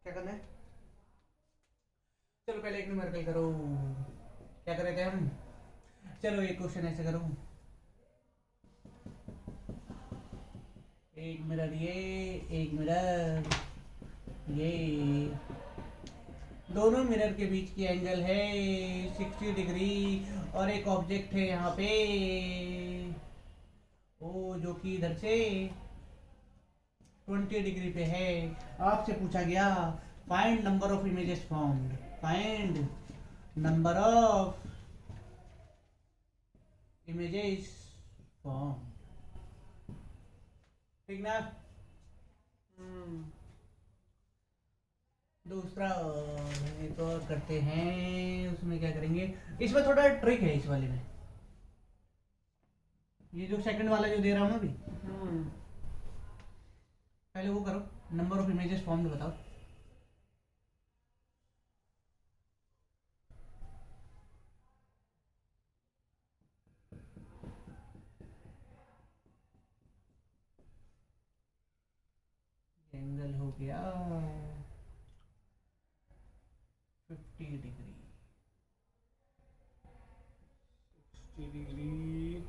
क्या करना है? चलो पहले एक न्यूमेरिकल करो। क्या कर रहे थे हम? चलो एक क्वेश्चन ऐसे करो, एक मिरर ये, एक मिरर ये, दोनों मिरर के बीच की एंगल है 60 डिग्री और एक ऑब्जेक्ट है यहाँ पे ओ जो कि इधर से 20 डिग्री पे है। आपसे पूछा गया find number of images formed, find number of images form, ठीक ना? दूसरा एक और करते हैं, उसमें क्या करेंगे, इसमें थोड़ा ट्रिक है इस वाले में। ये जो सेकंड वाला जो दे रहा हूँ ना अभी, पहले वो करो, नंबर ऑफ इमेजेस फॉर्म बताओ। एंगल हो गया 50 डिग्री। 60 डिग्री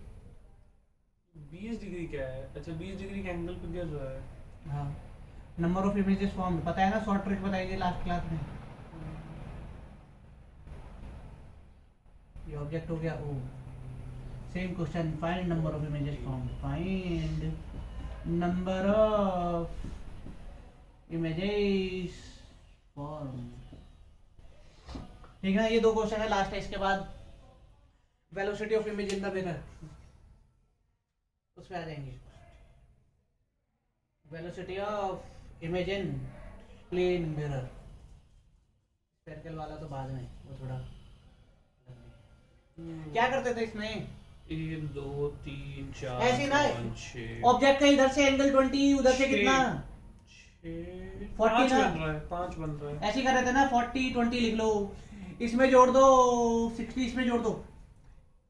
20 डिग्री क्या है? अच्छा 20 डिग्री का एंगल पे दिया हुआ है। हाँ, नंबर ऑफ इमेजेस फॉर्म पता है ना, शॉर्ट ट्रिक बताई थी लास्ट क्लास में। ये ऑब्जेक्ट हो गया O, same question, find number of images form, find number of images form, ठीक है। ये दो क्वेश्चन है, लास्ट है, इसके बाद velocity of image in the mirror, उस पे आ जाएंगे। Velocity of image in plane mirror, spherical वाला तो बाद में, वो थोड़ा क्या करते थे इसमें, 1 2 3 4 ऐसे ना, 5 6 ऑब्जेक्ट का इधर से एंगल 20, उधर से कितना 6 40 5 ना? बन रहा है, 5 बन रहा है। ऐसे ही कर रहे थे ना, 40 20 लिख लो, इसमें जोड़ दो 60, इसमें जोड़ दो,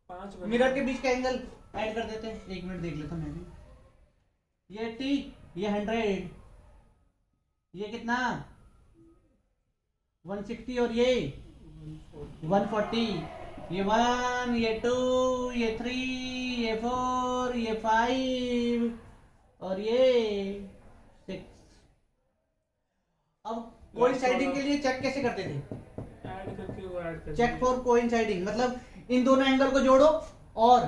5 मिरर के बीच का एंगल ऐड कर देते हैं। एक मिनट देख लेता मैं भी, ये 80, ये 100, ये कितना 160 और ये 140, ये 1, ये 2, ये 3, ये 4, ये 5 और ये 6। अब कोइंसाइडिंग के लिए चेक कैसे करते थे? ऐड करके वो ऐड कर चेक फॉर कोइंसाइडिंग मतलब इन दोनों एंगल को जोड़ो और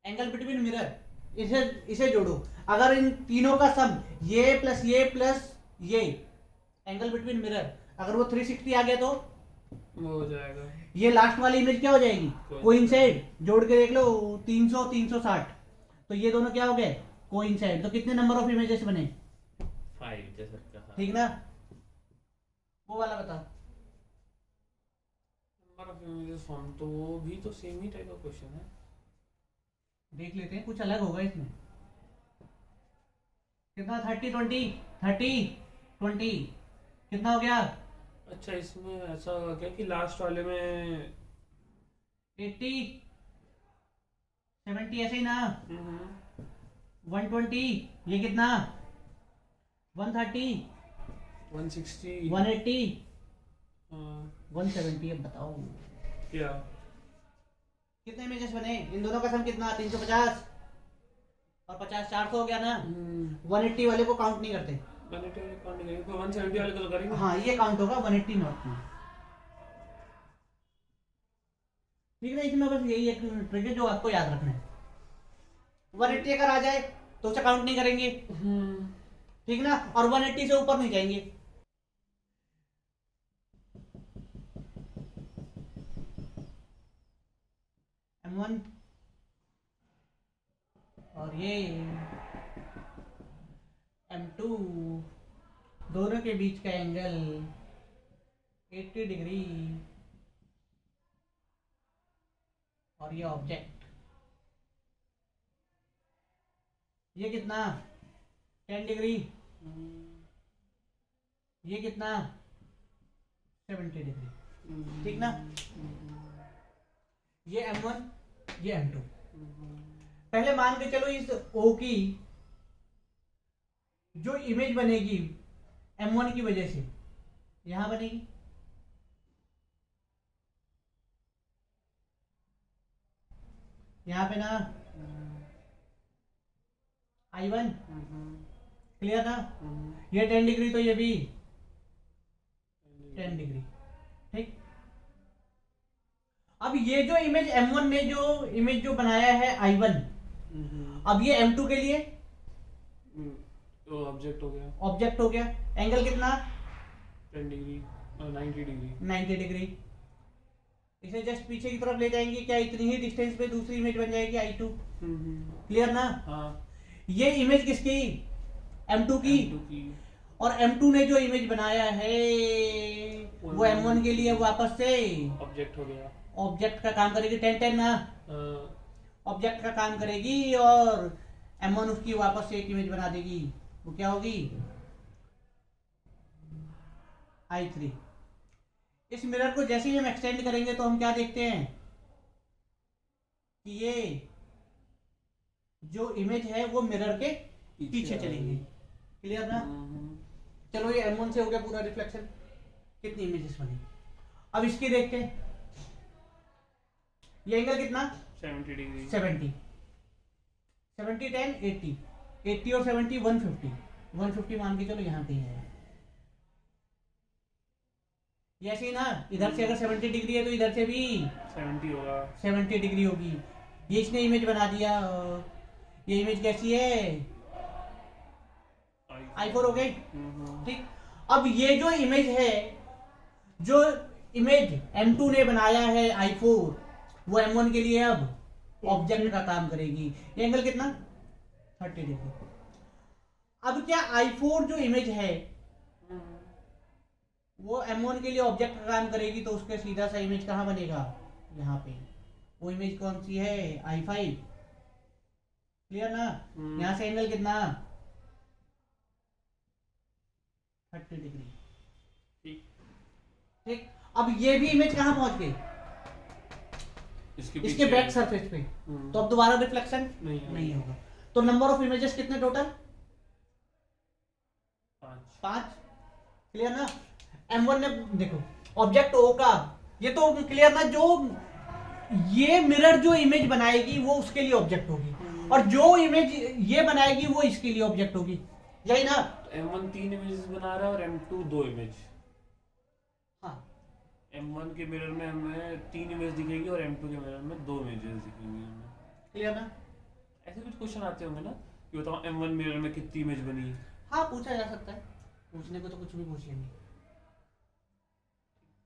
एंगल बिटवीन मिरर इसे इसे जोड़ो। अगर इन तीनों का सम ये प्लस ये एंगल बिटवीन मिरर अगर वो 360 आ गया तो वो हो जाएगा। ये लास्ट वाली इमेज क्या हो जाएगी, कोइंसाइड। जोड़ के देख लो 300 360, तो ये दोनों क्या हो गए, कोइंसाइड। तो कितने नंबर ऑफ इमेजेस बने, 5 जैसा कहा। ठीक ना? वो वाला बताओ। नंबर ऑफ इमेजेस फॉर्म तो वो भी तो सेम ही टाइप का क्वेश्चन है। देख लेते हैं, कुछ अलग होगा इसमें। कितना 30 20 30 20 कितना हो गया, अच्छा इसमें ऐसा होगा क्या कि लास्ट वाले में 80 70 ऐसे ही ना, 120 ये कितना 130 160 180 हाँ, 170। अब बताओ क्या कितने इमेजेस बने, इन दोनों का सम कितना 350 और 50 400 हो गया ना। 180 वाले को काउंट नहीं करते, 180 वाले काउंट नहीं करेंगे, 170 वाले को तो करेंगे। हाँ ये काउंट होगा, 180 नॉट। ठीक है, इसमें बस यही एक ट्रिक है जो आपको याद रखना है। 180 अगर आ जाए तो उसे काउंट नहीं करेंगे, ठीक ना, और 180 से ऊपर नहीं जाएंगे। M1 और ये M2 दोनों के बीच का एंगल 80 डिग्री और ये ऑब्जेक्ट ये कितना 10 डिग्री, ये कितना 70 डिग्री, ठीक ना। ये M1 ये M2। पहले मान के चलो इस O की जो इमेज बनेगी M1 की वजह से यहां बनेगी, यहाँ पे ना I1 क्लियर ना, ये 10 डिग्री तो ये भी 10 डिग्री, ठीक। अब ये जो इमेज M1 ने जो इमेज जो बनाया है I1, अब ये M2 के लिए तो ऑब्जेक्ट हो गया, ऑब्जेक्ट हो गया। एंगल कितना? 10 डिग्री, 90 डिग्री, 90 डिग्री। इसे जस्ट पीछे की तरफ ले जाएंगे, क्या इतनी ही डिस्टेंस पे दूसरी इमेज बन जाएगी I2, क्लियर ना। हाँ, ये इमेज किसकी? M2 की। और M2 ने जो इमेज बनाया है वो M1 के लिए वापस से ऑब्जेक्ट हो गया, ऑब्जेक्ट का काम करेगी, 10-10 ना, ऑब्जेक्ट का काम करेगी और M1 उसकी वापस से एक इमेज बना देगी, वो क्या होगी? I3। इस मिरर को जैसे ही हम एक्सटेंड करेंगे तो हम क्या देखते हैं कि ये जो इमेज है वो मिरर के पीछे चलेंगे, क्लियर ना। चलो ये M1 से हो गया पूरा रिफ्लेक्शन, कितनी इमेजेस बनी। अब इसकी देखते हैं, ये एंगल कितना? 70 डिग्री, 70, 70 10 80, 80 और 70 150, 150 मान के चलो यहाँ पे है। ये ऐसे ही ना, इधर से अगर 70 डिग्री है तो इधर से भी 70 होगा, 70 डिग्री होगी। ये इसने इमेज बना दिया, ये इमेज कैसी है? I4 हो गई, ठीक। अब ये जो इमेज है, जो इमेज M2 ने बनाया है I4, वो M1 के लिए अब ऑब्जेक्ट का काम करेगी। ये एंगल कितना? 30 डिग्री। अब क्या I4 जो इमेज है वो M1 के लिए ऑब्जेक्ट का काम करेगी, तो उसके सीधा सा इमेज कहाँ बनेगा? यहाँ पे। वो इमेज कौन सी है? I5, क्लियर ना। यहाँ से एंगल कितना? 30 डिग्री, ठीक। अब ये भी इमेज कहाँ पहुंच गई? इसके बैक सरफेस पे, तो अब दोबारा रिफ्लेक्शन नहीं होगा। तो नंबर ऑफ इमेजेस कितने टोटल? 5, क्लियर ना। M1 ने देखो ऑब्जेक्ट O का, ये तो क्लियर ना, जो ये मिरर जो इमेज बनाएगी वो उसके लिए ऑब्जेक्ट होगी, और जो इमेज ये बनाएगी वो इसके लिए ऑब्जेक्ट होगी, यही ना। M1 3 इमेजेस बना रहा है और M2 2 इमेज। हाँ, M1 के मिरर में हमें 3 इमेज दिखेगी और M2 के मिरर में 2 इमेजेस दिखेंगी हमें, क्लियर ना। ऐसे कुछ क्वेश्चन आते होंगे ना कि बताओ M1 मिरर में कितनी इमेज बनी। हाँ, पूछा जा सकता है, पूछने को तो कुछ भी पूछ लेंगे,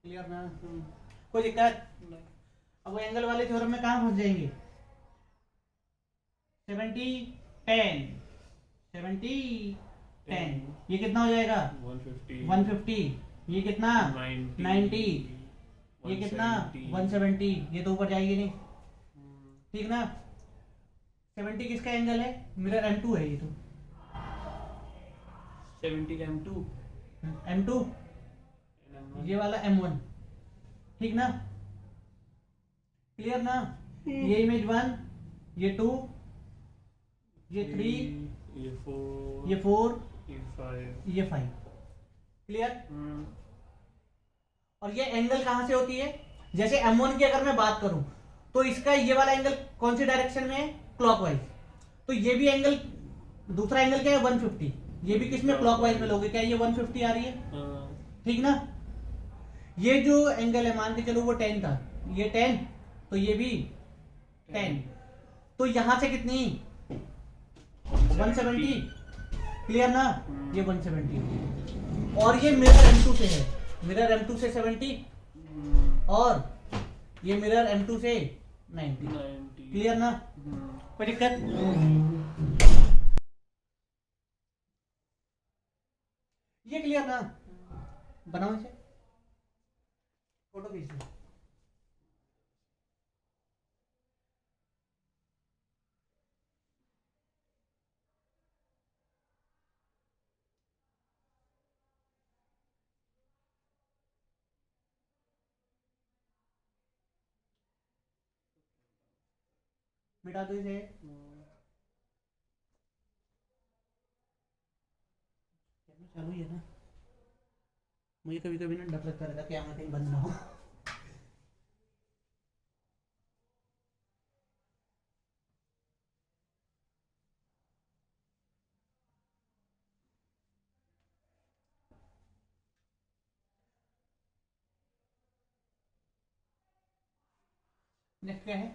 क्लियर ना। कोई दिक्कत? अब वो एंगल वाले थ्योरम में कहाँ पहुंच जाएंगे? 70 10, 70 10, ये कितना हो जाएगा? 150, ये कितना? 90, ये कितना? 170, ये तो ऊपर जाएगी नहीं, ठीक ना। 70 किसका एंगल है? मिरर M2 है ये तो, 70 का M2, ये वाला M1, ठीक ना, क्लियर ना। ये इमेज 1, ये 2, ये 3, ये 4, ये 4, ये 5, ये 5, क्लियर। और ये एंगल कहां से होती है? जैसे M1 की अगर मैं बात करूं तो इसका ये वाला एंगल कौन सी डायरेक्शन में है? क्लॉकवाइज। तो ये भी एंगल, दूसरा एंगल क्या है? 150, ये भी किसमें? क्लॉकवाइज में लोगे, क्या ये 150 आ रही है, ठीक ना। ये जो एंगल है मान के चलो वो 10 था, ये 10, तो ये भी 10, तो यहां से कितनी? 170, क्लियर ना। ये 170, और ये मिरर M2 से है, मिरर M2 से 70, और ये मिरर M2 से 90, क्लियर ना। कोई दिक्कत? ये क्लियर ना। बनाओ इसे, फोटो खींच लो। मिटा दो इसे, चालू ही है ना। मुझे कभी कभी ना डर लगता रहता क्या मैं कहीं बंद ना हो। नेक्स्ट क्या है?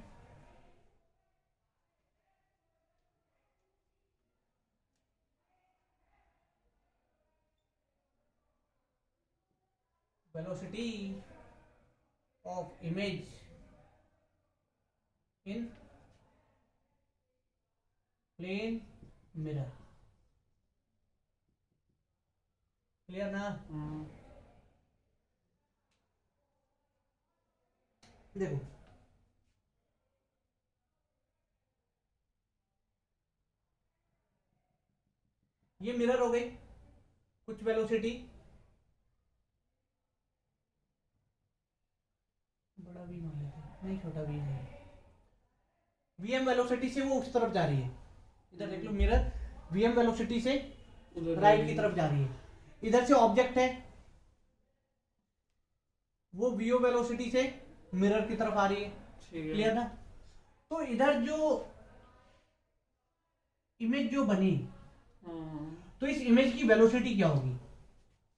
Velocity of image in plane mirror. Clear ना? देखो ये मिरर हो गई, कुछ वेलोसिटी, बड़ा भी मान लेते हैं, नहीं छोटा भी है, वीएम वेलोसिटी से वो उस तरफ जा रही है। इधर देख लो मिरर वीएम वेलोसिटी से राइट की तरफ जा रही है। इधर से ऑब्जेक्ट है वो वीओ वेलोसिटी से मिरर की तरफ आ रही है। क्लियर ना? तो इधर जो इमेज जो बनी तो इस इमेज की वेलोसिटी क्या होगी?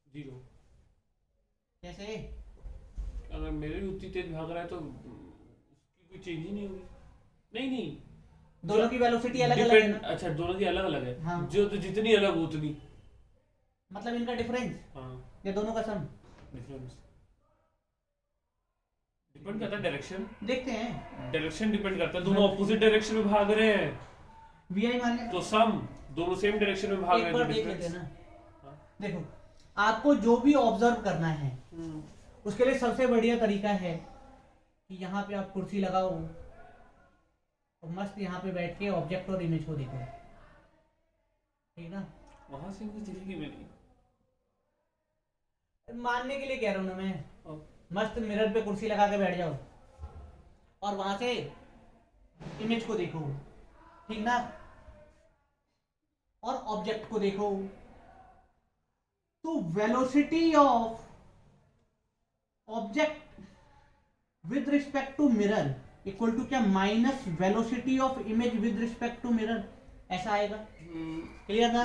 0। कैसे? अगर मेरे भी उतनी तेज भाग रहा है तो उसकी कोई चेंज ही नहीं होगी। नहीं दोनों की वेलोसिटी अलग अलग है ना? अच्छा दोनों की अलग अलग है। हाँ। जो तो जितनी अलग उतनी, मतलब इनका डिफरेंस या दोनों का सम? डिफरेंस डिपेंड करता है डायरेक्शन। देखते हैं, डायरेक्शन डिपेंड करता है, दोनों ऑपोजिट डायरेक्शन में भाग रहे हैं वीआई मान लें तो सम दोनों सेम डायरेक्शन में भाग रहे एक हैं बार तो देख लेते हैं difference। ना। देखो आपको जो भी ऑब्जर्व करना है हम्म, उसके लिए सबसे बढ़िया तरीका है कि यहाँ पे आप कुर्सी लगाओ और मस्त यहाँ पे बैठ के ऑब्जेक्ट और इमेज को देखो। ठीक ना? वहां से कुछ दिखेगी भी नहीं। मानने के लिए कह रहा हूँ ना मैं, हाँ। मस्त मिरर पे कुर्सी लगा के बैठ जाओ और वहां से इमेज को देखो। ठीक ना? और ऑब्जेक्ट को देखो तो velocity of object with respect to mirror equal to क्या? Minus velocity of image with respect to mirror, ऐसा आएगा। क्लियर ना?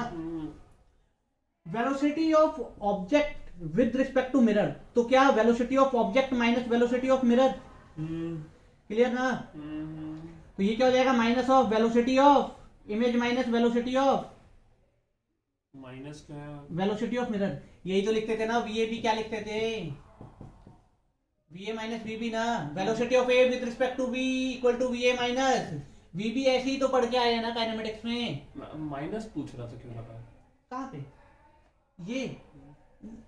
Velocity of object with respect to mirror, तो क्या? Velocity of object minus velocity of mirror. Clear ना? तो ये क्या हो जाएगा? Minus of velocity of image minus velocity of minus क्या है? Velocity of mirror. यही तो लिखते थे ना, वीए क्या लिखते थे? वीए माइनस वीबी ना। Velocity of A with respect to B equal to VA minus VB. ऐसे ही तो पढ़ के आए हैं ना काइनेमेटिक्स में। माइनस पूछ रहा था क्यों लगा? कहाँ पे? ये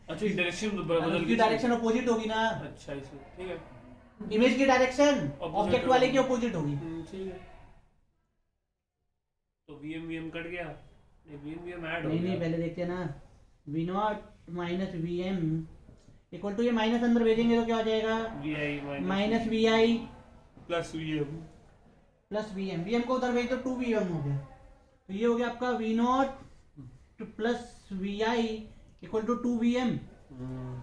अच्छा डायरेक्शन बदल की डायरेक्शन अपोजिट होगी ना। अच्छा इसमें ठीक है। इमेज की डायरेक्शन ऑब्जेक्ट वाले की होगी। अपोजिट होगी। ठीक है। तो वीएम कट गया, वीएम ऐड हो नहीं गया। नहीं पहले देखते हैं ना। V not minus V M equal to, ये माइनस अंदर भेजेंगे तो क्या हो जाएगा? V minus V I plus V M plus V M. V M को उधर भेज दो, टू वी एम हो गया। तो ये हो गया आपका V not plus V I equal to two V M.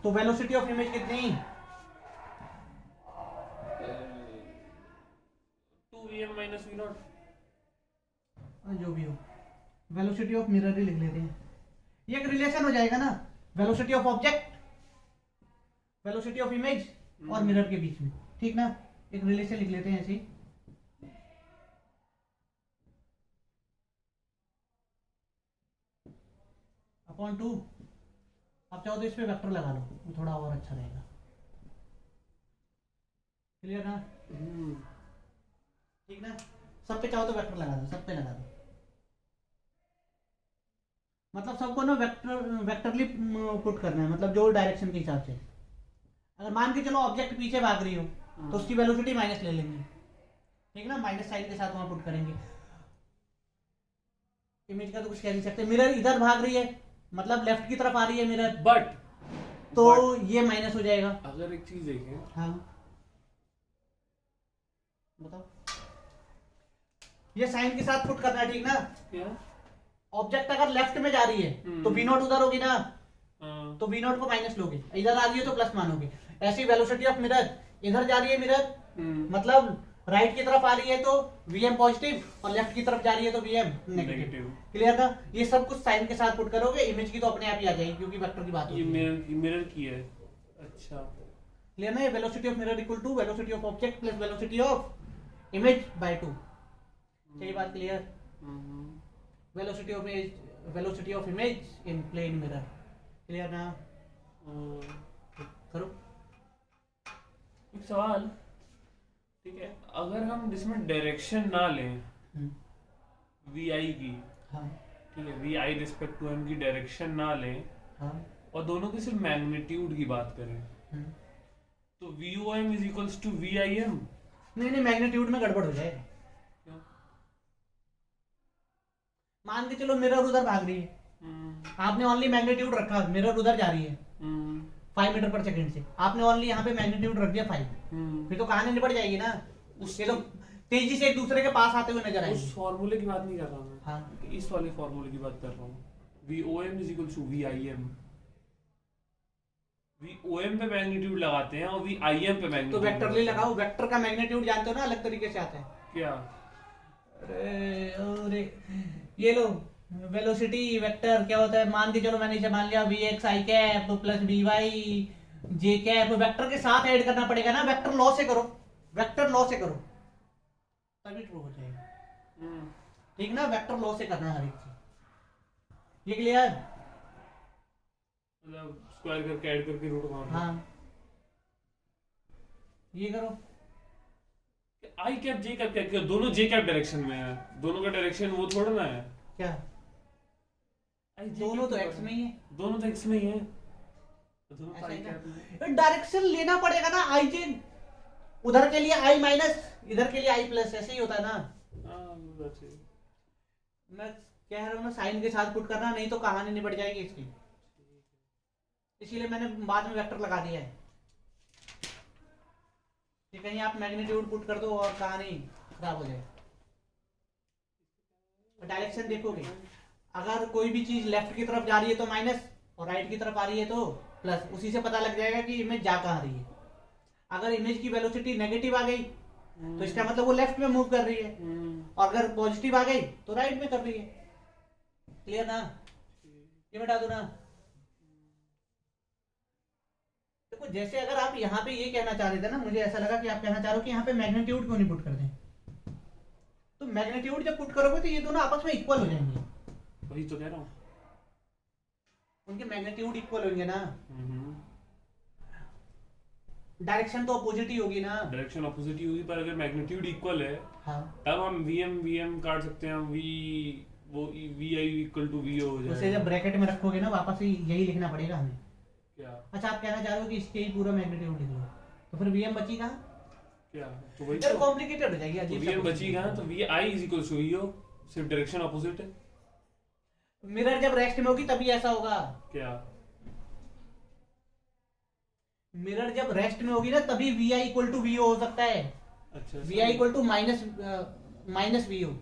तो वेलोसिटी ऑफ इमेज कितनी? 2vm माइनस वी नॉट, जो भी हो, वेलोसिटी ऑफ मिरर ही लिख लेते हैं। ये एक रिलेशन हो जाएगा ना, velocity of object velocity of image और मिरर के बीच में। ठीक ना? एक रिलेशन लिख लेते हैं ऐसे ही। अपॉन 2। आप चाहो तो इस पे वेक्टर लगा लो, वो थोड़ा और अच्छा रहेगा। क्लियर ना? ठीक ना? सब पे चाहो तो वेक्टर लगा दो, सब पे लगा दो। मतलब सबको ना वेक्टरली पुट करना है, मतलब जो डायरेक्शन के हिसाब से। अगर मान के चलो ऑब्जेक्ट पीछे भाग रही हो तो उसकी वेलोसिटी माइनस ले लेंगे। ठीक ना? माइनस साइन के साथ वहां पुट करेंगे। इमेज का तो कुछ कह नहीं सकते। मिरर इधर भाग रही है मतलब लेफ्ट की तरफ आ रही है मिरर, बट तो ये माइनस हो जाएगा। अगर एक चीज देखें, हाँ बताओ। ये साइन के साथ पुट करना है। ठीक ना? क्या ऑब्जेक्ट अगर लेफ्ट में जा रही है तो वी नॉट उधर होगी ना। तो वी नॉट को माइनस लोगे, इधर आ रही है तो प्लस मानोगे। ऐसी वेलोसिटी ऑफ मिरर, इधर जा रही है मिरर, मतलब राइट की तरफ आ रही है तो वीएम पॉजिटिव, और लेफ्ट की तरफ जा रही है तो वीएम नेगेटिव। नेगेटिव। क्लियर था? ये सब कुछ साइन के साथ पुट करोगे, इमेज की तो अपने आप ही आ जाएगी क्योंकि वेक्टर की बात ये होती है। मिरर की है। अच्छा, क्लियर ना? ये velocity of mirror equal to velocity of object plus velocity of image by 2। सही बात? Clear? Velocity of image in plane mirror. Clear ना? करो। एक सवाल, ठीक है, अगर हम जिसमें डायरेक्शन ना लें वी आई की, हाँ ठीक है, V I respect to M की डायरेक्शन ना लें, हाँ और दोनों की सिर्फ मैग्नीट्यूड की बात करें, तो V O M is equals to V I M. नहीं, मैग्नीट्यूड में गड़बड़ हो जाएगा। क्यों? मान के चलो मिरर उधर भाग रही है, आपने ओनली मैग्नीट्यूड रखा, मिरर उधर जा रही है 5 मीटर पर सेकंड से, आपने ओनली यहाँ पे मैग्नीट्यूड रख दिया 5, फिर तो कहानी निपट जाएगी ना। उसके तो तेजी से एक दूसरे के पास आते हुए नजर आएंगे। उस फॉर्मूले की बात नहीं कर रहा मैं, हाँ, इस वाले फॉर्मूले की बात कर रहा हूँ। V O M is equal to V I M. V O M पे मैग्नीट्यूड लगाते हैं और वी आई एम पे तो मैग्नीट्यूड वेक्टरली लगाओ। वेक्टर का मैग्नीट्यूड जानते हो ना, अलग तरीके से आता है। क्या? अरे ये लो, वेलोसिटी वेक्टर क्या होता है, मान के चलो मैंने इसे मान लिया V X I cap plus B Y J cap, vector के साथ ऐड करना पड़ेगा ना। वेक्टर लॉ से करो, वेक्टर लॉ से करो तभी ट्रू हो जाएगा। ठीक ना? वेक्टर लॉ से करना है हर एक चीज। ये क्लियर? मतलब स्क्वायर करके ऐड करके रूट मार। हाँ, ये करो। आई कैप जे कैप क्या, दोनों जे कैप डायरेक्शन में है, दोनों का डायरेक्शन वो थोड़ा ना है। क्या? आई जे दोनों कैप तो एक्स में ही है। दोनों तो एक्स में ही है, तो दोनों ऐसा आई ही कैप में। ना, डायरेक्शन लेना पड़ेगा ना। आई जे उधर के लिए आई माइनस, इधर के लिए आई प्लस, ऐसे ही होता है ना। हाँ, वो बात है। मैं कह रहा हूँ ना, साइन के साथ पुट करना, नहीं तो कहानी निपट जाएगी इसकी। इसीलिए मैंने बाद में वेक्टर लगा दिया है कि कहीं आप मैग्नीट्यूड पुट कर दो और कहानी खराब हो जाए। डायरेक्शन देखोगे, अगर कोई भी चीज लेफ्ट की तरफ जा रही है तो माइनस, और राइट की तरफ आ रही है तो प्लस, उसी से पता लग जाएगा कि इमेज जा कहाँ रही है। अगर इमेज की वेलोसिटी नेगेटिव आ गई तो इसका मतलब वो लेफ्ट में मूव कर रही है, और अगर पॉजिटिव आ गई तो राइट में कर रही है। क्लियर ना? ये बता दो ना। देखो, जैसे अगर आप यहाँ पे ये कहना चाह रहे थे ना, मुझे ऐसा लगा कि आप कहना चाह रहे हो कि यहाँ पे मैग्नीट्यूड क्यों नहीं पुट कर दें। तो मैग्नीट्यूड जब पुट करोगे तो ये दोनों आपस में इक्वल हो जाएंगे। वही तो कह रहा हूँ, उनके मैग्नीट्यूड इक्वल होंगे ना। डायरेक्शन तो अपोजिट ही होगी ना। डायरेक्शन अपोजिट ही होगी, पर अगर मैग्नीट्यूड इक्वल है हाँ, तब हम वीएम काट सकते हैं। V I equal to V हो उसे जाएगा। जब ब्रैकेट में रखोगे ना, वापस ही यही लिखना पड़ेगा हमें। क्या? अच्छा, आप कहना चाह रहे हो कि इसके ही पूरा मैग्नीट्यूड लिख लो, तो फिर वीएम बची कहाँ? क्या? तो वही यार तो कॉम्प्लिकेटेड हो जाएगी, तो अजीब वीएम सा बची कहाँ? तो V I is equal to V हो, सिर्फ डायरेक्शन अपोजिट है। मिरर जब रेस्ट में होगी तभी ऐसा होगा। क्या? मिरर जब रेस्ट में होगी ना, तभी V I equal to V हो सकता है। अच्छा, V I equal to minus V हो।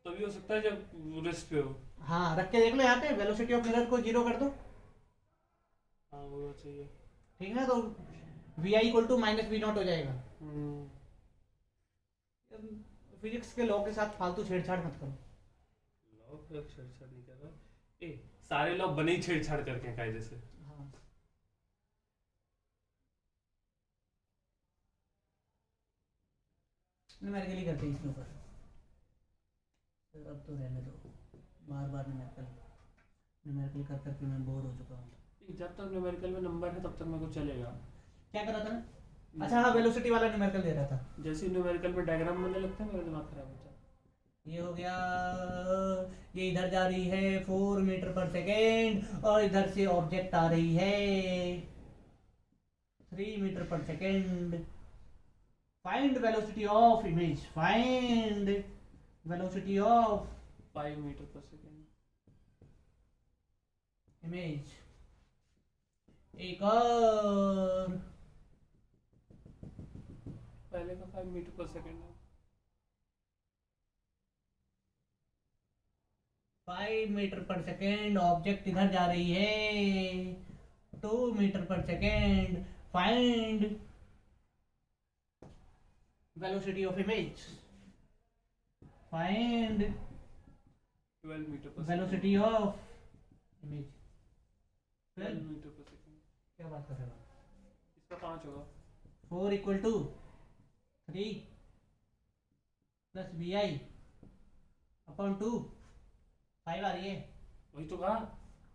तभी हो सकता है जब रेस्ट पे हो। हाँ, रख के देख लो यहाँ पे, वेलोसिटी ऑफ मिरर को 0 कर दो। हाँ, वो बात सही है। ठीक है ना? तो V I equal to minus V not हो जाएगा। फिजिक्स के लॉ के साथ फालतू छेड़छाड़ मत करो। लॉ पे छेड़छाड़ नहीं कर रहा। ए, सारे लॉ बने ही छेड़छाड़ करके हैं कायदे से। हाँ, न्यूमेरिकली करते हैं इसके ऊपर। अब तो रहने दो, बार बार न्यूमेरिकल कर करके मैं बोर हो चुका हूँ। जब तक न्यूमेरिकल में नंबर है तब तक मेरे को चलेगा। क्या कर रहा था मैं? अच्छा हाँ, वेलोसिटी वाला न्यूमेरिकल दे रहा था। जैसे न्यूमेरिकल में डायग्राम बनने लगता है मेरा दिमाग खराब होता है। ये हो गया, ये इधर जा रही है 4 मीटर पर सेकेंड, और इधर से ऑब्जेक्ट आ रही है 3 metre per second. Find velocity of image, find velocity of 5 metre per second. Image. एक और, पहले का 5 मीटर पर सेकेंड है। 5 मीटर पर सेकेंड, ऑब्जेक्ट इधर जा रही है 2 metre per second, find velocity of image, find 12 metre per velocity of image. 12 metre per second. क्या बात कर रहे हो? इसका 5 होगा। 4 equal to 3 plus V I upon 2, 5 आ रही है। वही तो कहा।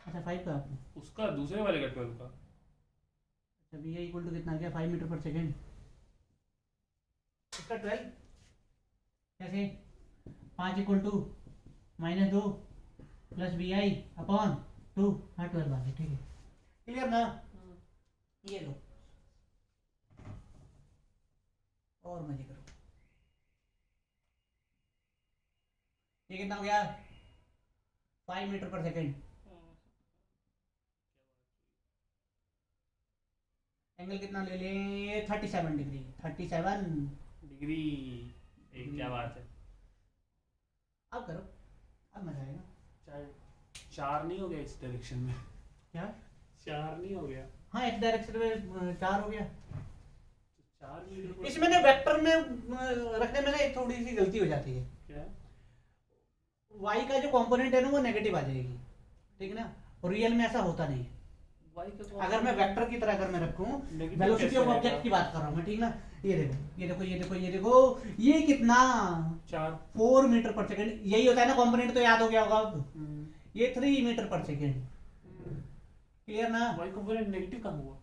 अच्छा 5 का आपने, उसका दूसरे वाले का 12 का। अच्छा वी आई इक्वल टू कितना आ गया? 5 मीटर पर सेकेंड। इसका 12 कैसे? 5 equal to -2 plus V I upon 2, हाँ 12 आ गया, ठीक है, क्लियर ना? ये लो और मजे करो। ये कितना हो गया? 5 मीटर पर सेकेंड। एंगल कितना ले ले? 37 डिग्री। 37 डिग्री। क्या बात है। अब करो, अब मजा आएगा। 4 नहीं हो गया इस डायरेक्शन में? क्या? 4 नहीं हो गया? हाँ एक डायरेक्शन में 4 हो गया। 4 मीटर पर इसमें ना वेक्टर में रखने में ना एक थोड़ी सी गलती हो जाती है। क्या? y का जो कंपोनेंट है ना वो नेगेटिव आ जाएगी, ठीक है ना? और रियल में ऐसा होता नहीं है। y का तो अगर मैं वेक्टर की तरह अगर मैं रखूं, Negative वेलोसिटी कैसे ऑफ आएगा? ऑब्जेक्ट की बात कर रहा हूं मैं, ठीक ना? ये देखो ये देखो ये देखो ये देखो, ये कितना? 4। 4 मीटर पर सेकेंड। यही होता है ना कंपोनेंट, तो याद हो गया होगा अब। ये 3 मीटर पर सेकेंड, क्लियर ना? y कंपोनेंट नेगेटिव कहाँ हुआ?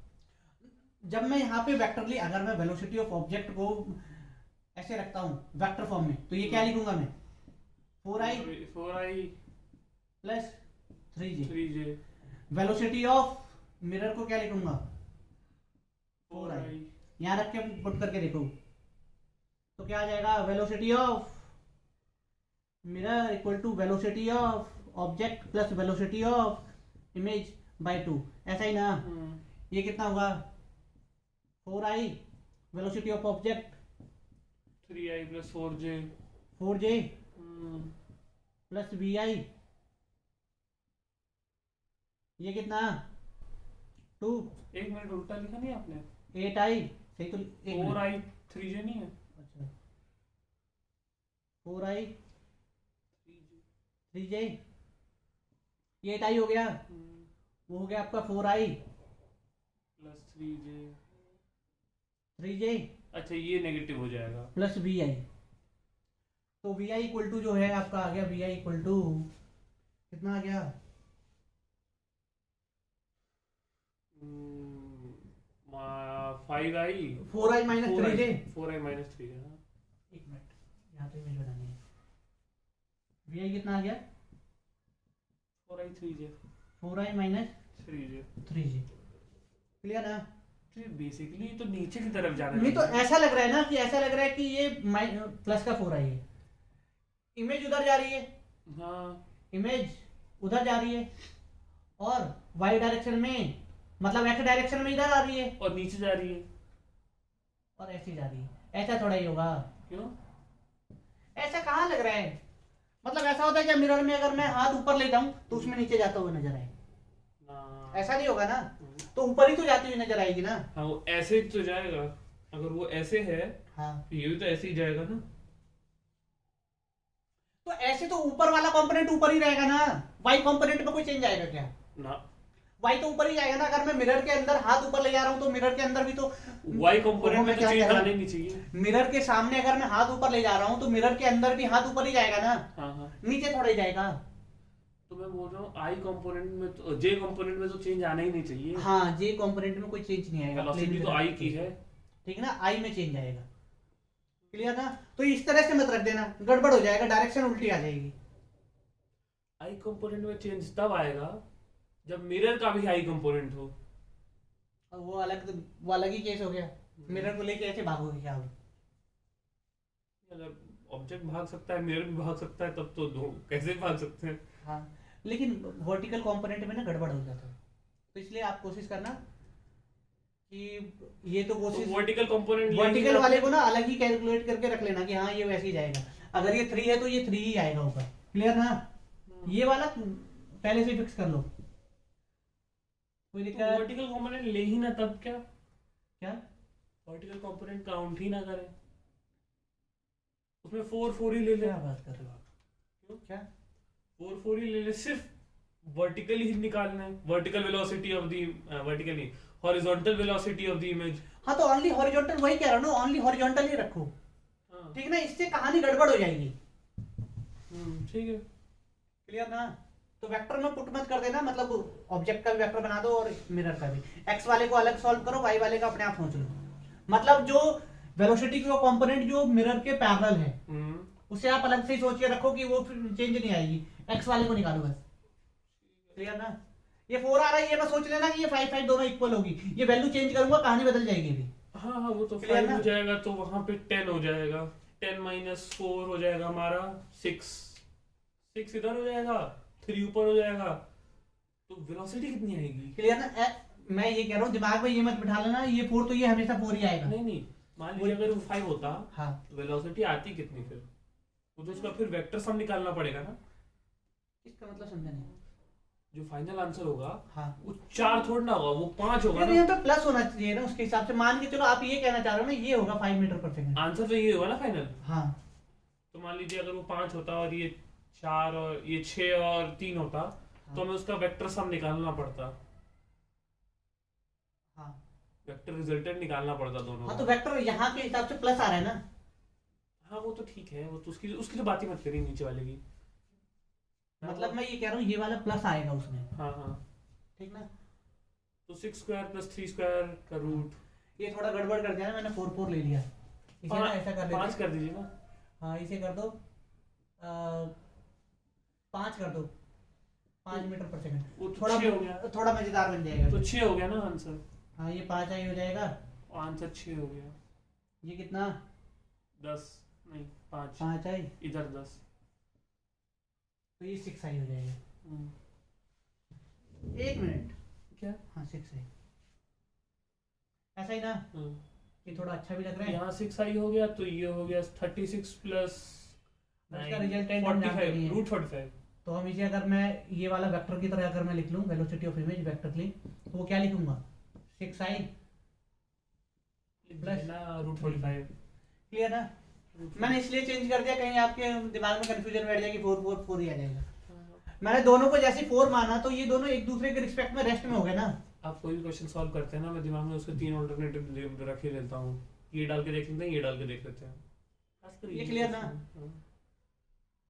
जब मैं यहाँ पे वेक्टरली अगर मैं वेलोसिटी ऑफ ऑब्जेक्ट को ऐसे रखता हूँ वेक्टर फॉर्म में, तो ये क्या लिखूंगा मैं? 4i 4i plus 3j। 3j। Velocity of mirror को क्या लिखूंगा? 4i। यहाँ रख के पुट करके देखो तो क्या आ जाएगा? Velocity of mirror equal to velocity of object plus velocity of image by 2, ऐसा ही ना? ये कितना होगा? 4i velocity of object 3i plus 4j 4j plus vi, ये कितना? 2। 1 मिनट उल्टा लिखा नहीं आपने? 8i, सही तो? 4i 3j नहीं है? अच्छा 4i 3j, ये 8i हो गया। वो हो गया आपका 4i प्लस 3j। 3j अच्छा ये नेगेटिव हो जाएगा। Plus vi। तो vi इक्वल टू जो है आपका आ गया, vi इक्वल टू कितना आ गया? 5i 4i minus 3j। 4i minus 3j। हाँ एक मिनट, यहाँ पे इमेज बनानी है। vi कितना आ गया? 4i 3j 4i minus 3j। 3j, clear ना? बेसिकली तो नीचे की तरफ जाना नहीं तो चाहिए। ऐसा लग रहा है ना कि ऐसा लग रहा है कि ये प्लस का 4i है, इमेज उधर जा रही है, हाँ इमेज उधर जा रही है, और y डायरेक्शन में मतलब x डायरेक्शन में इधर आ रही है, और नीचे जा रही है। और ऐसी जा रही है। ऐसा थोड़ा ही होगा। क्यों? ऐसा कहाँ लग रहा है? मतलब ऐसा होता है कि मिरर में अगर मैं हाथ ऊपर लेता हूँ तो उसमें नीचे जाता हुआ नजर आए, ना। ऐसा नहीं होगा ना? तो ऊपर ही तो जाती हुई नजर आएगी ना? हाँ वो ऐसे ही तो जाएगा। अगर वो ऐसे है हाँ तो ये भी तो ऐसे ही जाएगा ना। तो ऐसे तो ऊपर वाला कंपोनेंट ऊपर ही रहेगा ना? y कंपोनेंट में कोई चेंज आएगा क्या? ना y तो ऊपर ही जाएगा ना? अगर मैं मिरर के अंदर हाथ ऊपर ले जा रहा हूँ तो मिरर के अंदर भी तो y कंपोनेंट में तो क्या चेंज कह रहा हूं? आने नहीं चाहिए। मिरर के सामने अगर मैं हाथ ऊपर ले जा रहा हूँ तो मिरर के अंदर भी हाथ ऊपर ही जाएगा ना? हाँ हाँ नीचे थोड़ा ही जाएगा। तो मैं बोल रहा हूँ आई कंपोनेंट में तो j कंपोनेंट में तो चेंज आना ही नहीं चाहिए। हाँ जे कंपोनेंट में कोई चेंज नहीं आएगा। वेलोसिटी तो आई की है। ठीक है ना? आई में चेंज आएगा, क्लियर ना? तो इस तरह से मत रख देना, गड़बड़ हो जाएगा, डायरेक्शन उल्टी आ जाएगी। आई कंपोनेंट में चेंज तब आएगा जब मिरर का भी आई कंपोनेंट हो। और वो अलग ही केस हो गया। मिरर को लेके ऐसे भागोगे क्या आप? अगर ऑब्जेक्ट भाग सकता है मिरर भी भाग सकता है तब तो दो कैसे भाग सकते हैं? हाँ लेकिन वर्टिकल कंपोनेंट में ना गड़बड़ हो जाता है, तो इसलिए आप कोशिश करना कि ये तो कोशिश वर्टिकल कंपोनेंट वर्टिकल वाले को ना अलग ही कैलकुलेट करके रख लेना कि हाँ ये वैसे ही जाएगा। अगर ये 3 है तो ये 3 ही आएगा ऊपर, क्लियर ना? ये वाला पहले से फिक्स कर लो। कोई तो दिक्कत? वर्टिकल कंपोनेंट ले ही ना, तब क्या क्या वर्टिकल कंपोनेंट काउंट ही ना करें, उसमें 4 4 ही ले ले। क्या बात कर रहे हो आप? क्यों? क्या 4 4 ही ले ले, सिर्फ वर्टिकल ही निकालना है, vertical velocity of the vertical नहीं, horizontal velocity of the image. हाँ तो ओनली हॉरिजॉन्टल, वही कह रहा हूँ ना, ओनली हॉरिजॉन्टल ही रखो, हाँ ठीक ना, इससे कहानी गड़बड़ हो जाएगी। ठीक है। क्लियर ना? तो वेक्टर में पुट मत कर देना, मतलब ऑब्जेक्ट का भी वेक्टर बना दो और मिरर का भी। एक्स वाले को अलग सॉल्व करो, वाई वाले का अपने आप सोच लो। मतलब जो वेलोसिटी की वो कंपोनेंट जो मिरर के पैरेलल है उसे आप अलग से ही सोच के रखो कि वो फिर चेंज नहीं आएगी, एक्स वाले को निकालो बस। क्लियर ना? ये 4 आ रहा है, ये मैं सोच लेना कि ये 5 5 दोनों इक्वल होगी, ये वैल्यू चेंज करूंगा कहानी बदल जाएगी अभी। हाँ हाँ वो तो Clear 5 ना? हो जाएगा, तो वहां पे 10 हो जाएगा, 10 माइनस 4 हो जाएगा हमारा 6, 6 इधर हो जाएगा, 3 ऊपर हो जाएगा, तो वेलोसिटी कितनी आएगी? क्लियर ना? मैं ये कह रहा हूँ दिमाग में ये मत बिठा लेना ये 4 तो ये हमेशा 4 ही आएगा। नहीं नहीं, मान लीजिए अगर वो 5 होता हाँ तो वेलोसिटी आती कितनी फिर? वो तो उसका फिर वेक्टर सम निकालना पड़ेगा ना, इसका मतलब समझा नहीं। जो फाइनल आंसर होगा हाँ वो 4 थोड़ा ना होगा, वो 5 होगा यार ना। यहाँ पे प्लस होना चाहिए ना उसके हिसाब से, मान के चलो आप ये कहना चाह रहे हो ना ये होगा 5 मीटर पर सेकंड। आंसर तो ये होगा ना फाइनल। हाँ तो मान लीजिए अगर वो 5 होता और ये 4 और ये 6 और 3 होता, तो हमें उसका वेक्टर सम निकालना पड़ता, हाँ वेक्टर रिजल्टेंट निकालना पड़ता दोनों हाँ का। तो वेक्टर यहाँ के हिसाब से प्लस आ रहा है ना। हाँ वो तो ठीक है, वो तो उसकी उसकी तो बात ही मत करिए नीचे वाले की। मतलब मैं ये कह रहा हूँ ये वाला प्लस आएगा उसमें, हाँ हाँ, ठीक ना? तो 6 स्क्वायर प्लस 3 स्क्वायर का रूट ये थोड़ा गड़बड़ कर दिया ना मैंने, 4 4 ले लिया, इसे ना ऐसा कर 5 लेते। कर दीजिए ना। हाँ इसे कर दो 5 कर दो, 5 मीटर पर सेकंड, वो तो थोड़ा 6 हो गया, थोड़ा मजेदार बन जाएगा। तो 6 हो गया ना आंसर, हाँ ये 5 आई हो जाएगा, और आंसर 6 हो गया। ये कितना 10 नहीं 5, 5 आई, इधर 10। तो ये 6 आई हो जाएगा। हम्म, 1 मिनट, क्या? हाँ 6 आई, ऐसा ही ना? ये थोड़ा अच्छा भी लग रहा है। यहाँ 6 आई हो गया, तो ये हो गया 36 प्लस उसका रिजल्टेंट हम जानते नहीं 45 है। रूट 45। तो हम इसे अगर मैं ये वाला वेक्टर की तरह अगर मैं लिख लूँ वेलोसिटी ऑफ इमेज वेक्टरली, तो वो क्या लिखूंगा 6 आई प्लस ना रूट 45। क्लियर ना? मैंने इसलिए चेंज कर दिया कहीं आपके दिमाग में कंफ्यूजन बैठ जाएगी, 4 4 4 ही आ जाएगा। मैंने दोनों को जैसे 4 माना तो ये दोनों एक दूसरे के रिस्पेक्ट में रेस्ट में हो गए ना। आप कोई भी क्वेश्चन सॉल्व करते हैं ना, मैं दिमाग में उसके 3 ऑल्टरनेटिव रख ही लेता हूँ, ये डाल के देख लेते हैं, ये डाल के देख लेते हैं। खास कर ये clear ना? question, हाँ।